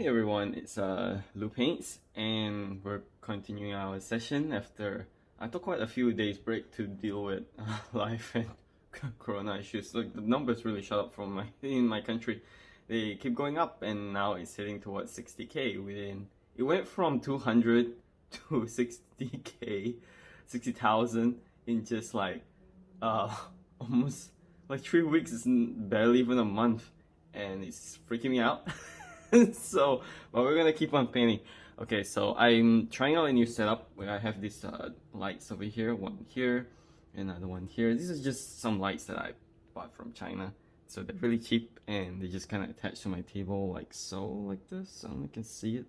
Hey everyone, it's Lou Paints, and we're continuing our session after I took quite a few days break to deal with life and corona issues. Like the numbers really shot up from in my country. They keep going up, and now it's hitting towards 60K. It went from 200 to 60K, 60,000 in just like uh almost like 3 weeks. It's barely even a month, and it's freaking me out. So, but we're gonna keep on painting. Okay, so I'm trying out a new setup where I have these lights over here, one here, another one here. This is just some lights that I bought from China. So they're really cheap, and they just kind of attach to my table like so, like this. I don't know if you can see it,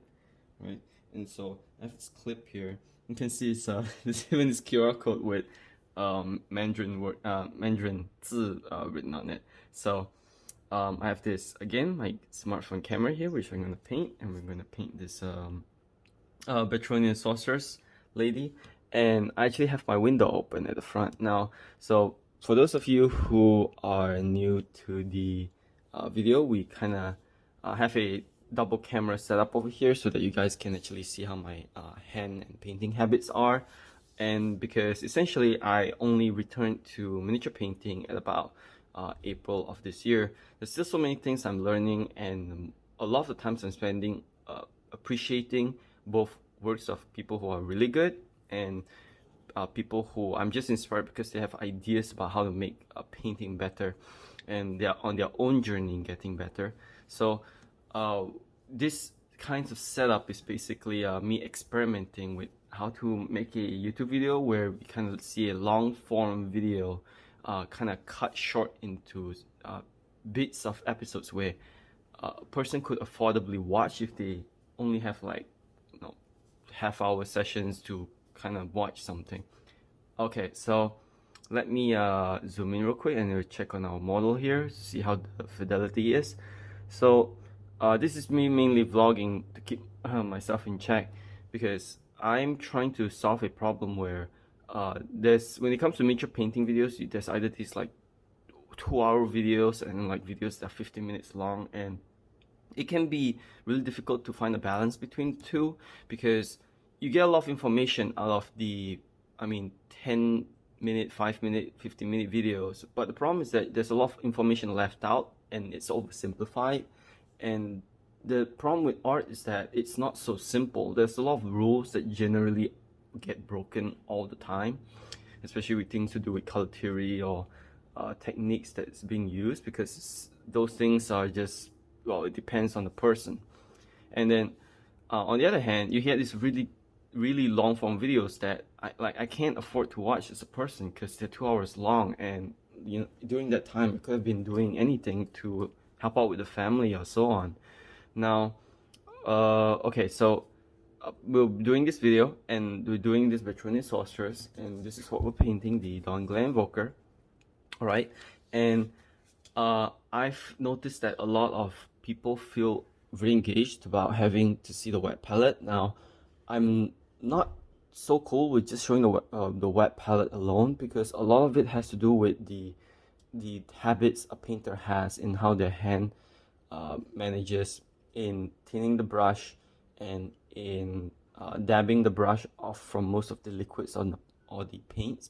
right? And so I have this clip here. You can see it's there's even this QR code with Mandarin 字 written on it. So I have this again, my smartphone camera here, which I'm gonna paint, and we're gonna paint this Bretonnian Sorceress lady. And I actually have my window open at the front now. So for those of you who are new to the video, we kind of have a double camera setup over here so that you guys can actually see how my hand and painting habits are. And because essentially I only returned to miniature painting at about April of this year, there's still so many things I'm learning, and a lot of the times I'm spending appreciating both works of people who are really good and people who I'm just inspired because they have ideas about how to make a painting better, and they're on their own journey in getting better. So this kind of setup is basically me experimenting with how to make a YouTube video where we kind of see a long form video kind of cut short into bits of episodes where a person could affordably watch if they only have like half-hour sessions to kind of watch something. Okay, so let me zoom in real quick and we'll check on our model here to see how the fidelity is. So this is me mainly vlogging to keep myself in check, because I'm trying to solve a problem where when it comes to miniature painting videos, there's either these like 2-hour videos and like videos that are 15 minutes long, and it can be really difficult to find a balance between the two, because you get a lot of information out of the 10-minute, 5-minute, 15-minute videos, but the problem is that there's a lot of information left out and it's oversimplified. And the problem with art is that it's not so simple. There's a lot of rules that generally get broken all the time, especially with things to do with color theory or techniques that's being used, because those things are just, well, it depends on the person. And then on the other hand, you hear these really long form videos that I can't afford to watch as a person because they're 2 hours long, and during that time I could have been doing anything to help out with the family or so on. Now okay, so we're doing this video and we're doing this Bretonnian Sorceress, and this is what we're painting, the Dawn Glare Invoker. Alright, and I've noticed that a lot of people feel very engaged about having to see the wet palette. Now, I'm not so cool with just showing the wet palette alone, because a lot of it has to do with the habits a painter has in how their hand manages in tinning the brush and in dabbing the brush off from most of the liquids on the paint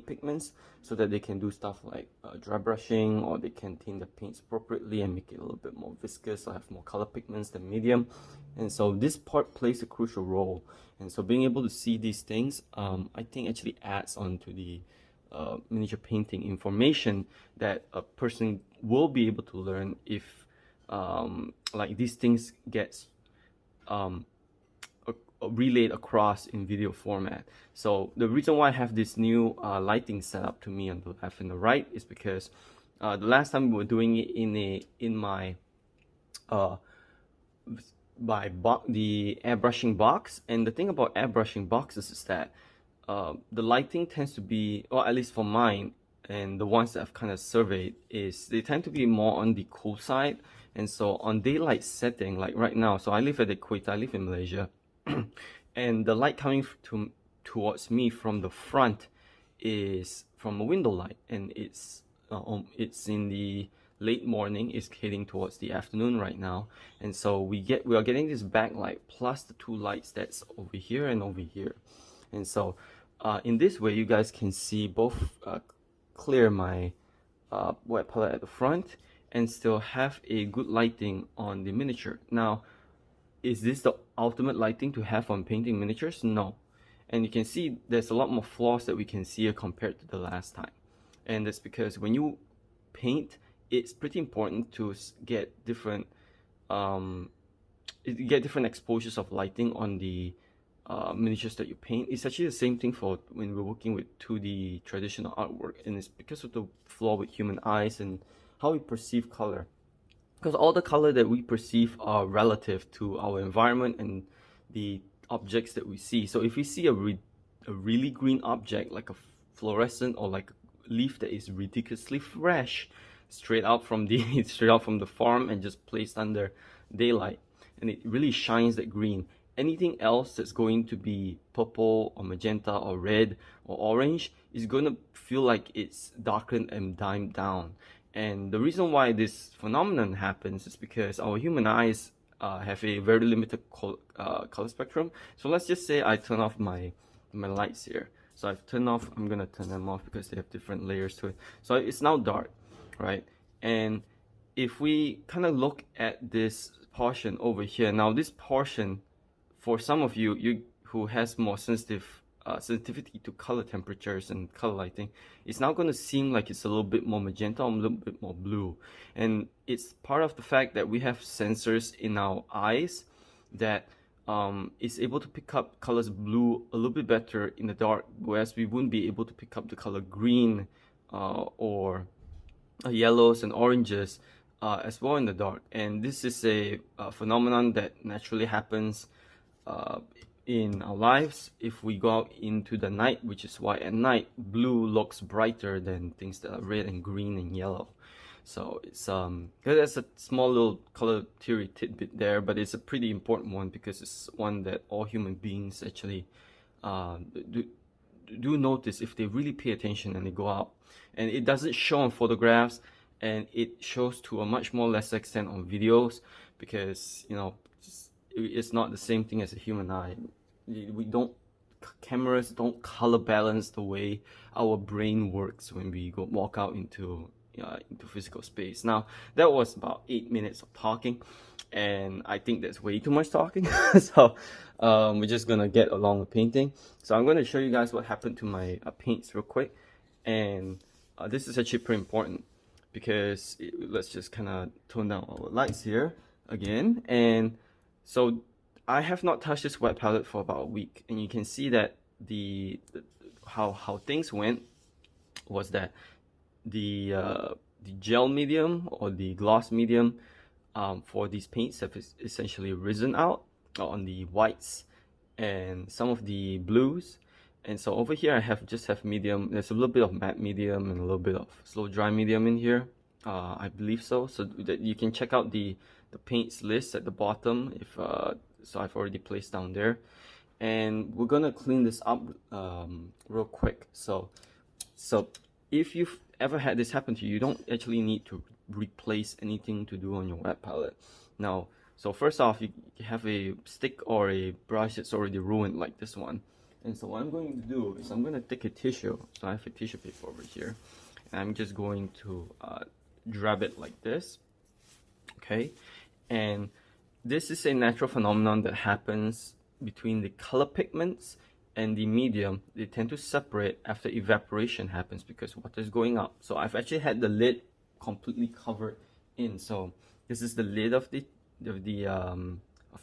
pigments, so that they can do stuff like dry brushing, or they can tint the paints appropriately and make it a little bit more viscous or have more color pigments than medium. And so this part plays a crucial role, and so being able to see these things I think actually adds on to the miniature painting information that a person will be able to learn if like these things gets relayed across in video format. So the reason why I have this new lighting setup to me on the left and the right is because the last time we were doing it in my the airbrushing box. And the thing about airbrushing boxes is that the lighting tends to be, or at least for mine and the ones that I've kind of surveyed, is they tend to be more on the cool side. And so on daylight setting, like right now, so I live at the Equator, I live in Malaysia, and the light coming towards me from the front is from a window light, and it's in the late morning. It's heading towards the afternoon right now, and so we are getting this backlight plus the two lights that's over here and over here. And so in this way you guys can see both clear my wet palette at the front and still have a good lighting on the miniature. Now, is this the ultimate lighting to have on painting miniatures? No. And you can see there's a lot more flaws that we can see here compared to the last time. And that's because when you paint, it's pretty important to get different exposures of lighting on the miniatures that you paint. It's actually the same thing for when we're working with 2D traditional artwork, and it's because of the flaw with human eyes and how we perceive color. Because all the color that we perceive are relative to our environment and the objects that we see. So if we see a really green object, like a fluorescent or like a leaf that is ridiculously fresh, straight out from the farm and just placed under daylight, and it really shines that green. Anything else that's going to be purple or magenta or red or orange is going to feel like it's darkened and dimmed down. And the reason why this phenomenon happens is because our human eyes have a very limited color spectrum. So let's just say I turn off my lights here. So I've turned off, I'm gonna turn them off because they have different layers to it. So it's now dark, right? And if we kind of look at this portion over here, now this portion, for some of you who has more sensitivity to color temperatures and color lighting, it's now going to seem like it's a little bit more magenta, a little bit more blue. And it's part of the fact that we have sensors in our eyes that is able to pick up colors blue a little bit better in the dark, whereas we wouldn't be able to pick up the color green or yellows and oranges as well in the dark. And this is a phenomenon that naturally happens in our lives if we go out into the night, which is why at night blue looks brighter than things that are red and green and yellow. So it's that's a small little color theory tidbit there, but it's a pretty important one because it's one that all human beings actually do notice if they really pay attention and they go out. And it doesn't show on photographs, and it shows to a much more lesser extent on videos, because it's not the same thing as a human eye. Cameras don't color balance the way our brain works when we walk out into physical space. Now, that was about 8 minutes of talking, and I think that's way too much talking. So we're just gonna get along with painting. So I'm gonna show you guys what happened to my paints real quick, and this is actually pretty important because let's just kind of tone down our lights here again. And so I have not touched this wet palette for about a week, and you can see that how things went was that the gel medium or the gloss medium for these paints have essentially risen out on the whites and some of the blues. And so over here I just have medium. There's a little bit of matte medium and a little bit of slow dry medium in here, I believe so that you can check out the paints list at the bottom if so I've already placed down there. And we're gonna clean this up real quick. So if you've ever had this happen to you, you don't actually need to replace anything to do on your wet palette. Now, so first off, you have a stick or a brush that's already ruined like this one. And so what I'm going to do is I'm going to take a tissue. So I have a tissue paper over here, and I'm just going to drab it like this. Okay, and this is a natural phenomenon that happens between the color pigments and the medium. They tend to separate after evaporation happens because water is going up. So I've actually had the lid completely covered in. So this is the lid of the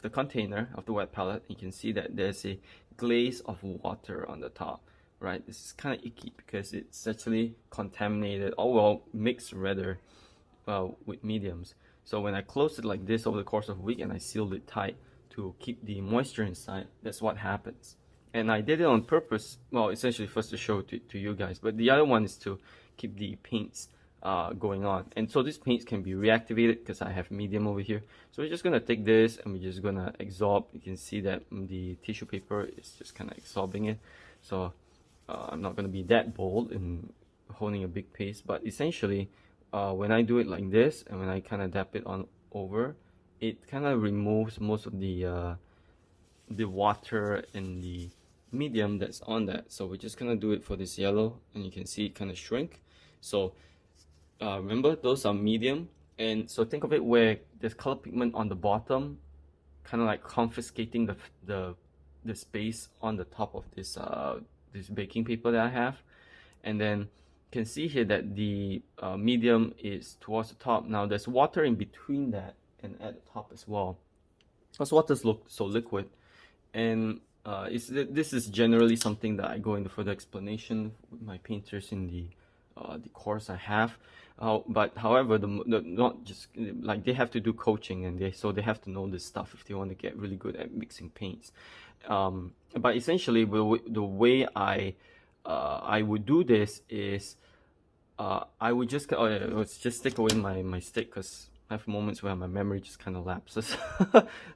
container of the wet palette. You can see that there's a glaze of water on the top, right? This is kind of icky because it's actually contaminated, or well, mixed rather, with mediums. So when I closed it like this over the course of a week and I sealed it tight to keep the moisture inside, that's what happens. And I did it on purpose, well, essentially first to show to you guys, but the other one is to keep the paints going on. And so these paints can be reactivated because I have medium over here. So we're just gonna take this and we're just gonna absorb. You can see that the tissue paper is just kind of absorbing it. So I'm not gonna be that bold in holding a big paste, but essentially when I do it like this and when I kind of dab it on over, it kind of removes most of the water and the medium that's on that. So we're just gonna do it for this yellow, and you can see it kind of shrink. So remember, those are medium, and so think of it where there's color pigment on the bottom, kind of like confiscating the space on the top of this baking paper that I have. And then you can see here that the medium is towards the top. Now there's water in between that and at the top as well, because waters look so liquid. And this is generally something that I go into further explanation with my painters in the course I have. But however, the not just like they have to do coaching, and they have to know this stuff if they want to get really good at mixing paints. But essentially, the way I would do this is I would just let's just take away my stick, because I have moments where my memory just kind of lapses.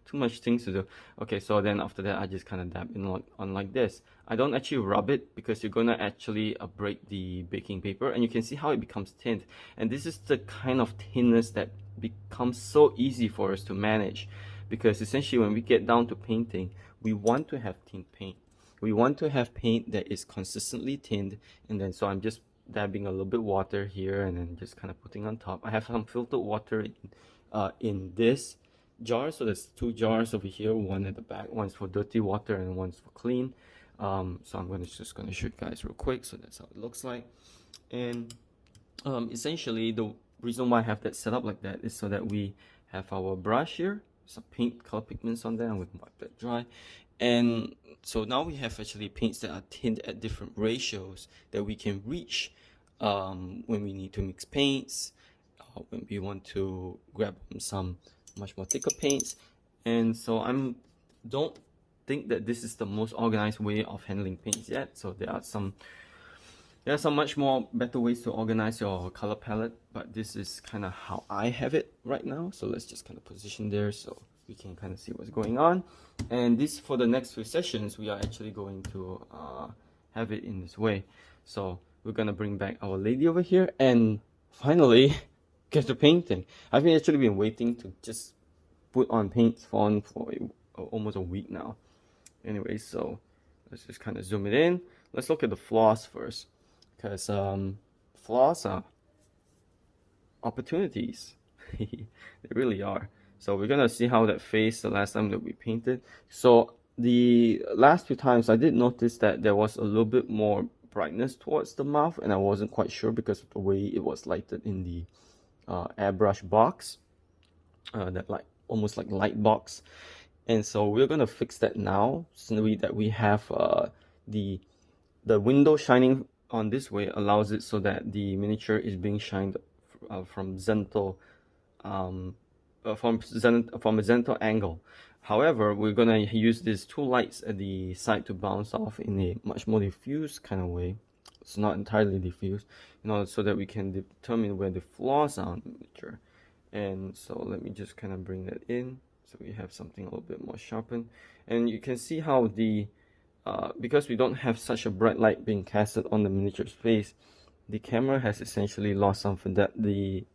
Too much things to do. Okay, so then after that, I just kind of dab in on like this. I don't actually rub it, because you're gonna actually break the baking paper, and you can see how it becomes thin. And this is the kind of thinness that becomes so easy for us to manage, because essentially when we get down to painting, we want to have thin paint. We want to have paint that is consistently thinned, and then so I'm just dabbing a little bit water here and then just kind of putting on top. I have some filtered water in this jar, so there's two jars over here, one at the back, one's for dirty water and one's for clean. So I'm just gonna show you guys real quick. So that's how it looks like. And essentially the reason why I have that set up like that is so that we have our brush here, some paint color pigments on there, and we can wipe that dry. And so now we have actually paints that are thinned at different ratios that we can reach when we need to mix paints, when we want to grab some much more thicker paints. And so don't think that this is the most organized way of handling paints yet. So there are some much more better ways to organize your color palette, but this is kind of how I have it right now. So let's just kind of position there so we can kind of see what's going on. And this, for the next few sessions, we are actually going to have it in this way. So we're gonna bring back our lady over here and finally get to painting. I've actually been waiting to just put on paints for almost a week now. Anyway, so let's just kind of zoom it in. Let's look at the flaws first, because flaws are opportunities. They really are. So we're gonna see how that faced the last time that we painted. So the last few times I did notice that there was a little bit more brightness towards the mouth, and I wasn't quite sure because of the way it was lighted in the airbrush box, that like almost like light box. And so we're gonna fix that now, so that we have the window shining on this way allows it so that the miniature is being shined from zenithal from a zenithal angle. However, we're gonna use these two lights at the side to bounce off in a much more diffuse kind of way. It's not entirely diffuse, so that we can determine where the flaws are on the miniature. And so let me just kind of bring that in so we have something a little bit more sharpened. And you can see how because we don't have such a bright light being casted on the miniature's face, the camera has essentially lost some fidelity,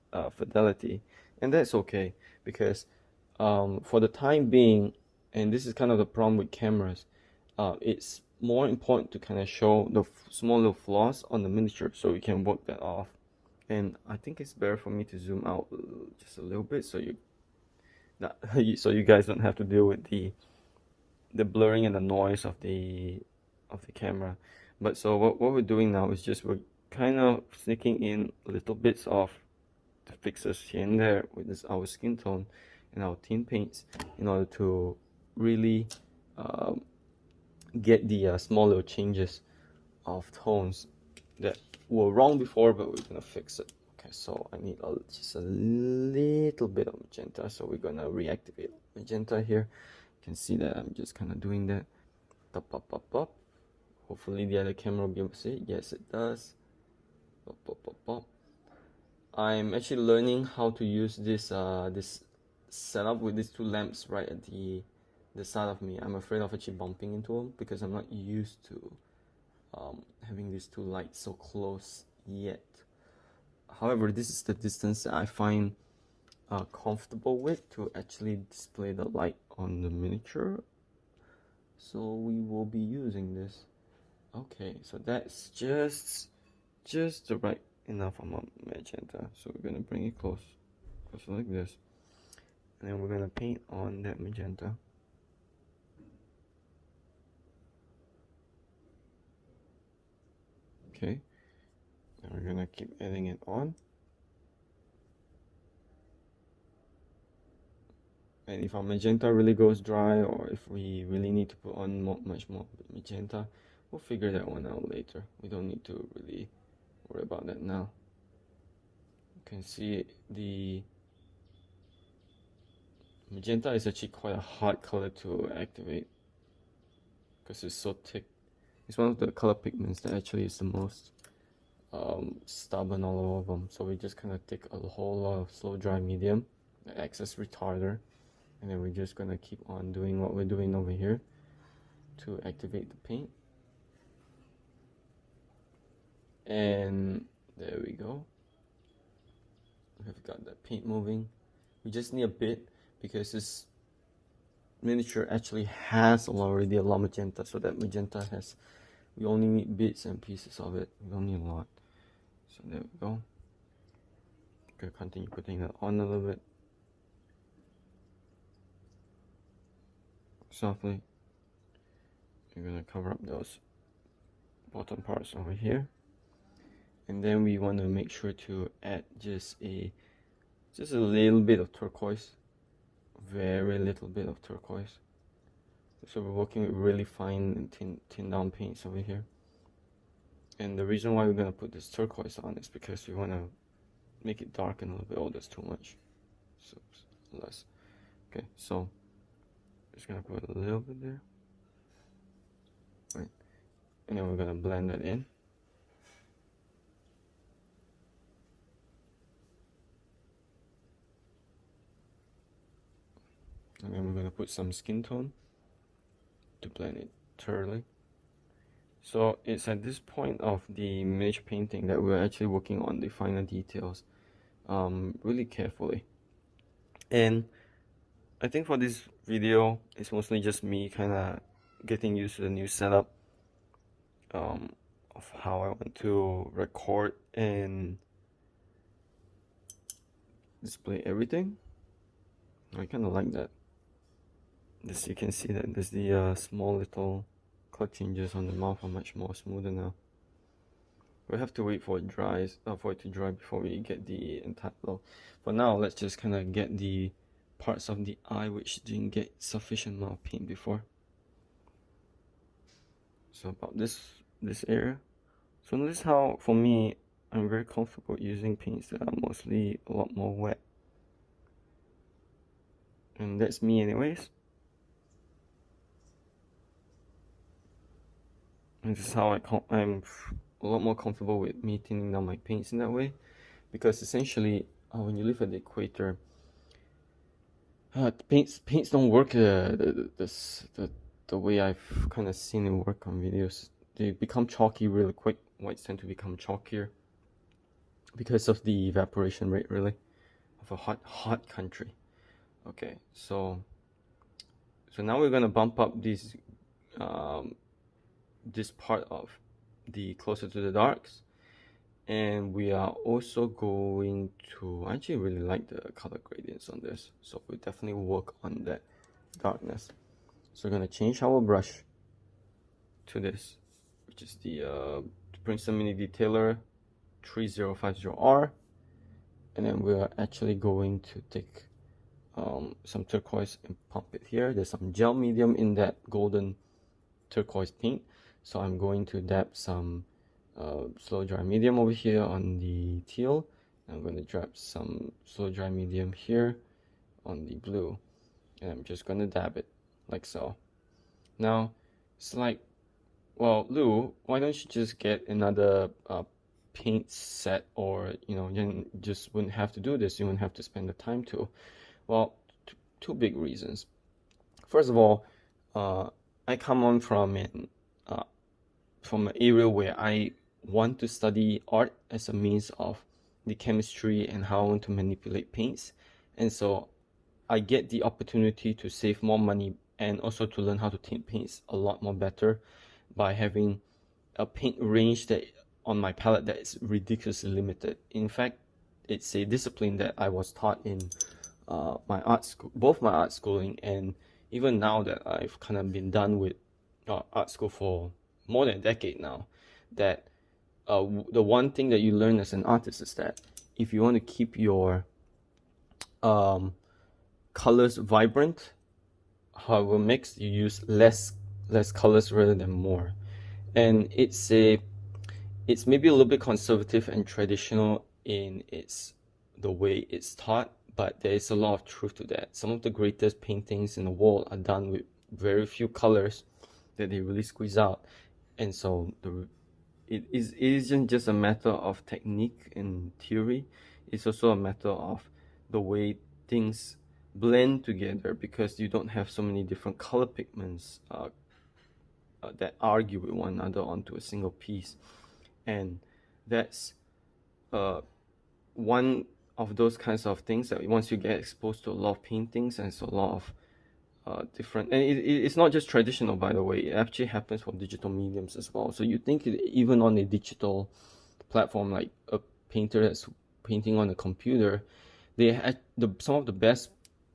and that's okay, because for the time being, and this is kind of the problem with cameras, it's more important to kind of show the small little flaws on the miniature so we can work that off. And I think it's better for me to zoom out just a little bit so you guys don't have to deal with the blurring and the noise of the camera. But so what we're doing now is just we're kind of sneaking in little bits of the fixes here and there with our skin tone and our thin paints in order to really get the small little changes of tones that were wrong before, but we're gonna fix it. Okay, so I need just a little bit of magenta, so we're gonna reactivate magenta here. You can see that I'm just kind of doing that. Pop, pop, pop, pop. Hopefully the other camera will be able to see it. Yes, it does. Pop, pop, pop, pop. I'm actually learning how to use this this setup with these two lamps right at the side of me. I'm afraid of actually bumping into them because I'm not used to having these two lights so close yet. However, this is the distance that I find comfortable with to actually display the light on the miniature. So we will be using this. Okay, so that's just the right enough amount of magenta. So we're gonna bring it close like this, and then we're gonna paint on that magenta. Okay, and we're gonna keep adding it on. And if our magenta really goes dry, or if we really need to put on much more magenta, we'll figure that one out later. We don't need to really worry about that now. You can see the magenta is actually quite a hard color to activate because it's so thick. It's one of the color pigments that actually is the most stubborn all of them. So we just kind of take a whole lot of slow dry medium that acts as retarder, and then we're just gonna keep on doing what we're doing over here to activate the paint. And there we go. We've got the paint moving. We just need a bit because this miniature actually has already a lot of magenta, so that magenta has, we only need bits and pieces of it. We don't need a lot. So there we go. Okay, continue putting that on a little bit. Softly. You're gonna cover up those bottom parts over here. And then we want to make sure to add just a little bit of turquoise. Very little bit of turquoise. So we're working with really fine and thin down paints over here. And the reason why we're gonna put this turquoise on is because we wanna make it darken a little bit. Oh, that's too much. So less. Okay, so just gonna put a little bit there. Right. And then we're gonna blend that in. And then we're gonna put some skin tone to blend it thoroughly. So it's at this point of the miniature painting that we're actually working on the finer details really carefully. And I think for this video, it's mostly just me kind of getting used to the new setup of how I want to record and display everything. I kind of like that. This, you can see that there's the small little color changes on the mouth are much more smoother now. We have to wait for it dries, for it to dry before we get the entire look. For now, let's just kind of get the parts of the eye which didn't get sufficient amount of paint before. So about this area. So notice how, for me, I'm very comfortable using paints that are mostly a lot more wet. And that's me anyways. And this is how I'm a lot more comfortable with me thinning down my paints in that way, because essentially when you live at the equator, paints don't work the way I've kind of seen it work on videos. They become chalky really quick. Whites tend to become chalkier because of the evaporation rate, really, of a hot country. Okay, so now we're gonna bump up this part of the closer to the darks, and we are also going to, I actually really like the color gradients on this, so we'll definitely work on that darkness. So we're gonna change our brush to this, which is the Princeton Mini Detailer 3050R, and then we're actually going to take some turquoise and pump it here. There's some gel medium in that golden turquoise paint, so I'm going to dab some slow dry medium over here on the teal. I'm going to drop some slow dry medium here on the blue, and I'm just going to dab it like so. Now it's like, well, Lou, why don't you just get another paint set, or you just wouldn't have to do this, you wouldn't have to spend the time to. Well, two big reasons. First of all, I come on from an area where I want to study art as a means of the chemistry and how I want to manipulate paints. And so I get the opportunity to save more money and also to learn how to tint paints a lot more better by having a paint range that on my palette that is ridiculously limited. In fact, it's a discipline that I was taught in my art school, both my art schooling, and even now that I've kind of been done with art school for more than a decade now, that the one thing that you learn as an artist is that if you want to keep your colors vibrant, however mixed, you use less colors rather than more. And it's maybe a little bit conservative and traditional in the way it's taught, but there is a lot of truth to that. Some of the greatest paintings in the world are done with very few colors that they really squeeze out. And so it isn't just a matter of technique and theory, it's also a matter of the way things blend together, because you don't have so many different color pigments that argue with one another onto a single piece. And that's one of those kinds of things that once you get exposed to a lot of paintings, and it's a lot of different, and it's not just traditional, by the way, it actually happens for digital mediums as well. So you think even on a digital platform, like a painter that's painting on a computer, they had some of the best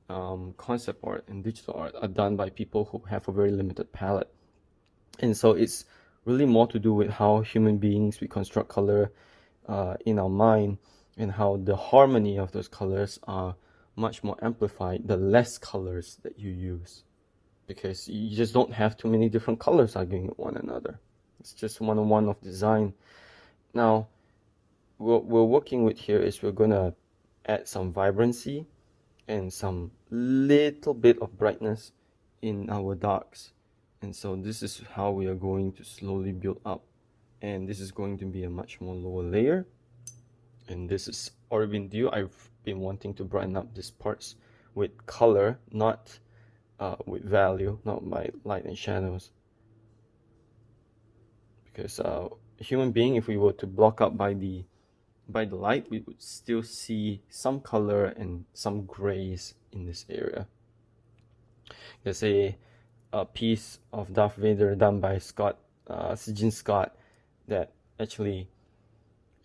concept art and digital art are done by people who have a very limited palette. And so it's really more to do with how human beings we construct color in our mind, and how the harmony of those colors are much more amplified the less colors that you use, because you just don't have too many different colors arguing with one another. It's just one-on-one of design. Now, what we're working with here is we're going to add some vibrancy and some little bit of brightness in our darks. And so this is how we are going to slowly build up. And this is going to be a much more lower layer. And this is already been due. I've been wanting to brighten up these parts with color, not with value, not by light and shadows. Because a human being, if we were to block out by the light, we would still see some color and some grays in this area. There's a piece of Darth Vader done by Sigin Scott that actually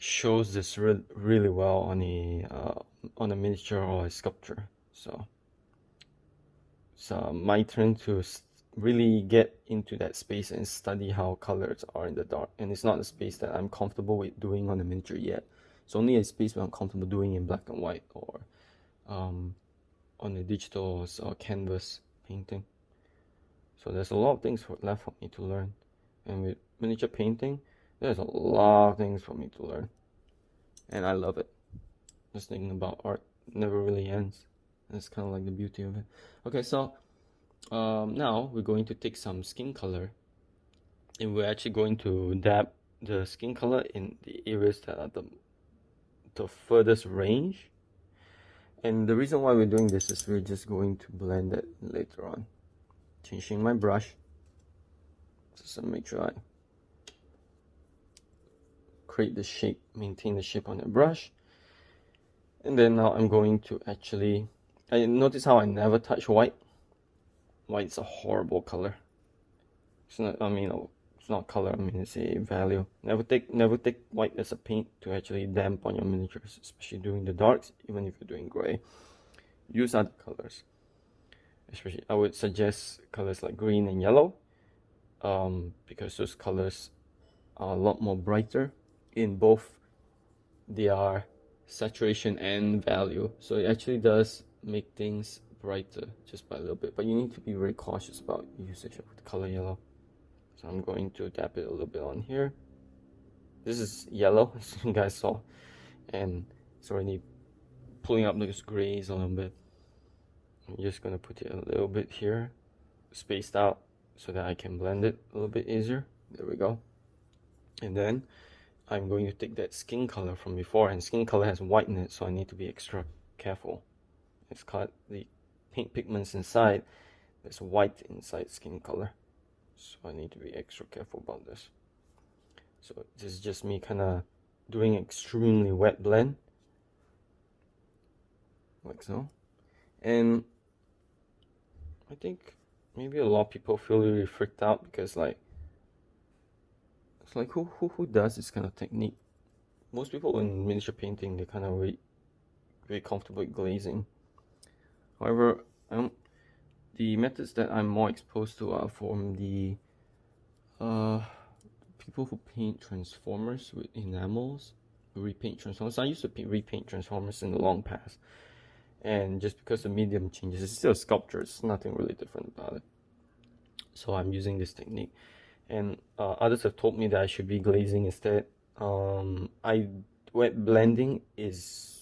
shows this really well on a miniature or a sculpture. So it's my turn to really get into that space and study how colors are in the dark. And it's not a space that I'm comfortable with doing on a miniature yet. It's only a space where I'm comfortable doing in black and white or on a digital or canvas painting. So there's a lot of things left for me to learn. And with miniature painting, there's a lot of things for me to learn. And I love it. Just thinking about art never really ends. That's kind of like the beauty of it. Okay, so now we're going to take some skin color, and we're actually going to dab the skin color in the areas that are the furthest range. And the reason why we're doing this is we're just going to blend it later on. Changing my brush, just to make sure I create the shape, maintain the shape on the brush. And then now I'm going to actually, I notice how I never touch white. White's a horrible color. It's not, it's not color, it's a value. Never take white as a paint to actually damp on your miniatures, especially doing the darks, even if you're doing gray. Use other colors. Especially, I would suggest colors like green and yellow, because those colors are a lot more brighter in both their saturation and value. So it actually does make things brighter just by a little bit, but you need to be very cautious about usage of the color yellow. So I'm going to dab it a little bit on here. This is yellow, as you guys saw, and it's already pulling up those grays a little bit. I'm just going to put it a little bit here, spaced out, so that I can blend it a little bit easier. There we go. And then I'm going to take that skin color from before, and skin color has white in it, so I need to be extra careful. It's got the paint pigments inside, there's white inside skin color, so I need to be extra careful about this. So this is just me kind of doing extremely wet blend like so. And I think maybe a lot of people feel really freaked out because like it's like who does this kind of technique? Most people in miniature painting, they kind of very comfortable with glazing. However, the methods that I'm more exposed to are from the people who paint transformers with enamels, who repaint transformers. I used to repaint transformers in the long past, and just because the medium changes, it's still a sculpture. It's nothing really different about it. So I'm using this technique, and others have told me that I should be glazing instead. Wet blending is.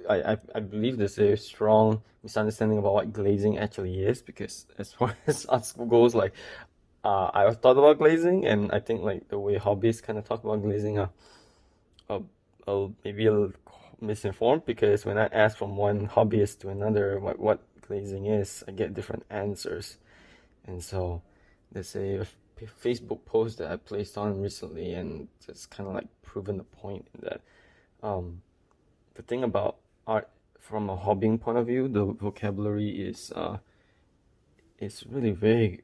I believe there's a strong misunderstanding about what glazing actually is, because as far as us goes, like I thought about glazing, and I think like the way hobbyists kind of talk about glazing are maybe a little misinformed, because when I ask from one hobbyist to another what glazing is, I get different answers. And so there's a Facebook post that I placed on recently, and it's kind of like proven the point that the thing about art from a hobbying point of view, the vocabulary is really vague.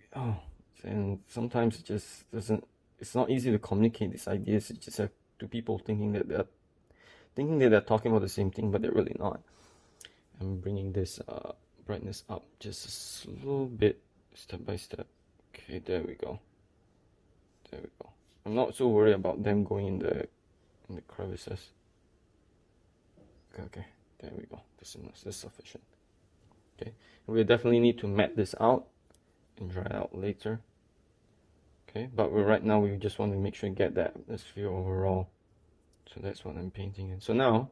And sometimes it just doesn't. It's not easy to communicate these ideas. It's just to people thinking that they're talking about the same thing, but they're really not. I'm bringing this brightness up just a little bit, step by step. Okay, there we go. There we go. I'm not so worried about them going in the crevices. Okay, there we go. This is sufficient. Okay, and we definitely need to matte this out and dry it out later. Okay, but right now we just want to make sure we get that atmosphere overall. So that's what I'm painting in. So now,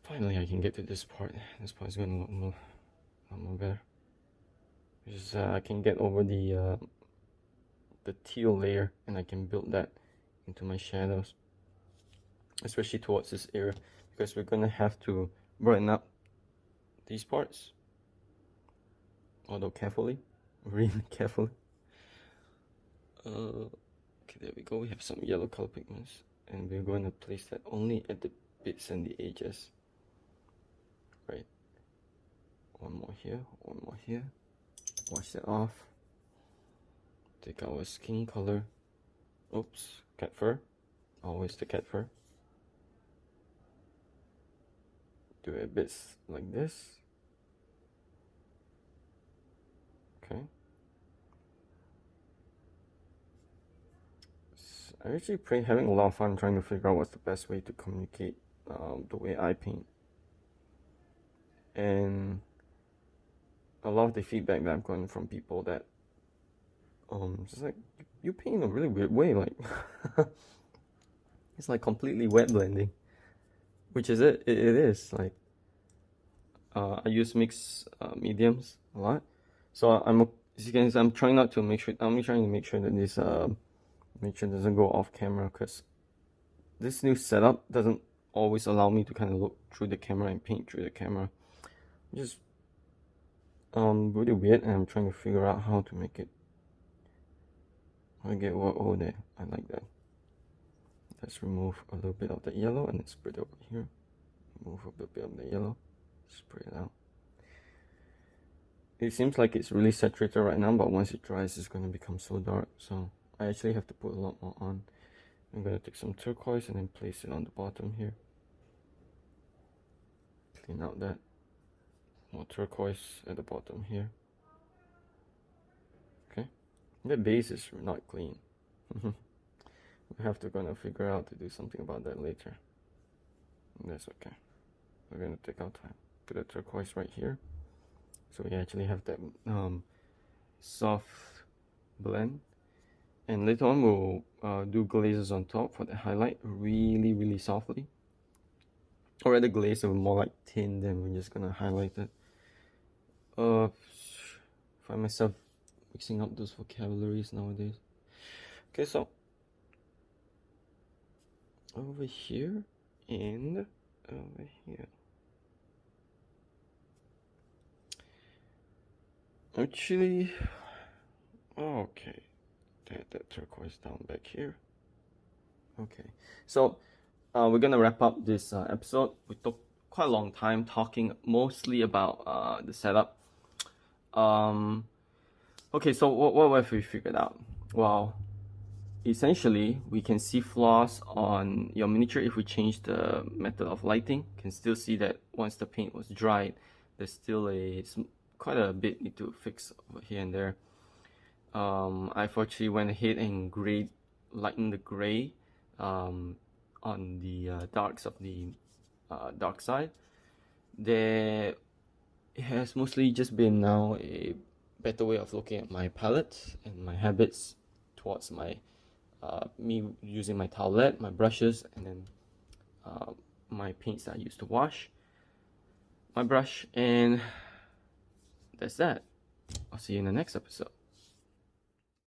finally I can get to this part. This part is going to look a lot more better. Because I can get over the teal layer, and I can build that into my shadows, especially towards this area, because we're gonna have to brighten up these parts, although carefully, really carefully. Okay, there we go. We have some yellow color pigments, and we're going to place that only at the bits and the edges. Right. One more here, one more here. Wash that off. Take our skin color. Oops, cat fur. Always the cat fur. Do a bit like this. Okay. I'm actually having a lot of fun trying to figure out what's the best way to communicate the way I paint. And a lot of the feedback that I've gotten from people that it's like, you paint in a really weird way, like it's like completely wet blending, which is it is like I use mixed mediums a lot, so as you can see, I'm trying not to make sure I'm trying to make sure that this make sure it doesn't go off camera, because this new setup doesn't always allow me to kind of look through the camera and paint through the camera, which is really weird, and I'm trying to figure out how to make it. I get what, oh there, I like that. Let's remove a little bit of the yellow and spread it over here. Remove a bit of the yellow, spray it out. It seems like it's really saturated right now, but once it dries, it's going to become so dark. So I actually have to put a lot more on. I'm going to take some turquoise and then place it on the bottom here. Clean out that. More turquoise at the bottom here. Okay. The base is not clean. We have to gonna figure out to do something about that later. That's okay. We're gonna take our time. Put a turquoise right here, so we actually have that soft blend. And later on we'll do glazes on top for the highlight, really softly. Or rather glaze are more like tin, then we're just gonna highlight it. Find myself mixing up those vocabularies nowadays. Okay, so over here and over here. Actually, okay, that turquoise down back here. Okay, so we're gonna wrap up this episode. We quite a long time talking mostly about the setup. Okay, so what have we figured out? Well, essentially, we can see flaws on your miniature if we change the method of lighting. You can still see that once the paint was dried, there's still quite a bit need to fix over here and there. I unfortunately went ahead and lightened the gray on the darks of the dark side. There has mostly just been now a better way of looking at my palette and my habits towards me using my towelette, my brushes, and then my paints that I use to wash my brush. And that's that. I'll see you in the next episode.